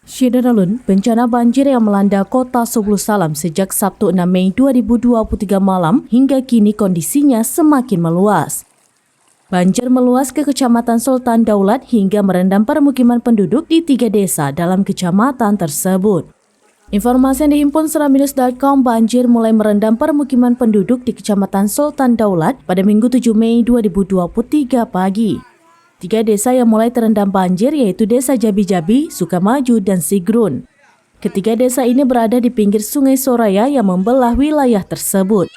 Syederalun, bencana banjir yang melanda kota Subulu Salam sejak Sabtu 6 Mei 2023 malam hingga kini kondisinya semakin meluas. Banjir meluas ke Kecamatan Sultan Daulat hingga merendam permukiman penduduk di 3 desa dalam kecamatan tersebut. Informasi yang dihimpun seramnews.com, banjir mulai merendam permukiman penduduk di Kecamatan Sultan Daulat pada Minggu 7 Mei 2023 pagi. 3 desa yang mulai terendam banjir yaitu Desa Jabi-Jabi, Sukamaju, dan Sigrun. Ketiga desa ini berada di pinggir Sungai Soraya yang membelah wilayah tersebut.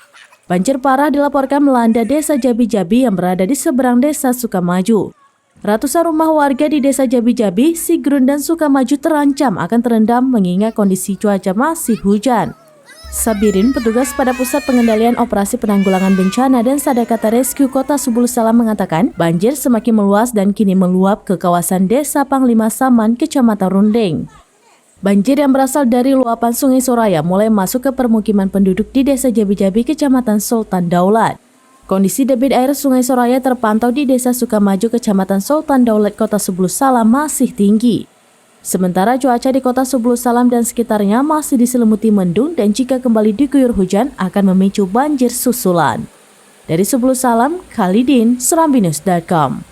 Banjir parah dilaporkan melanda Desa Jabi-Jabi yang berada di seberang Desa Sukamaju. Ratusan rumah warga di Desa Jabi-Jabi, Sigrun, dan Sukamaju terancam akan terendam mengingat kondisi cuaca masih hujan. Sabirin, petugas pada Pusat Pengendalian Operasi Penanggulangan Bencana dan Sadakata Rescue Kota Subulu Salam mengatakan banjir semakin meluas dan kini meluap ke kawasan Desa Panglima Saman, Kecamatan Rundeng. Banjir yang berasal dari luapan Sungai Soraya mulai masuk ke permukiman penduduk di Desa Jabi-Jabi, Kecamatan Sultan Daulat. Kondisi debit air Sungai Soraya terpantau di Desa Sukamaju, Kecamatan Sultan Daulat, Kota Subulu Salam masih tinggi. Sementara cuaca di Kota Subulu Salam dan sekitarnya masih diselimuti mendung dan jika kembali diguyur hujan akan memicu banjir susulan. Dari Subulu Salam, Khalidin, seramnews.com.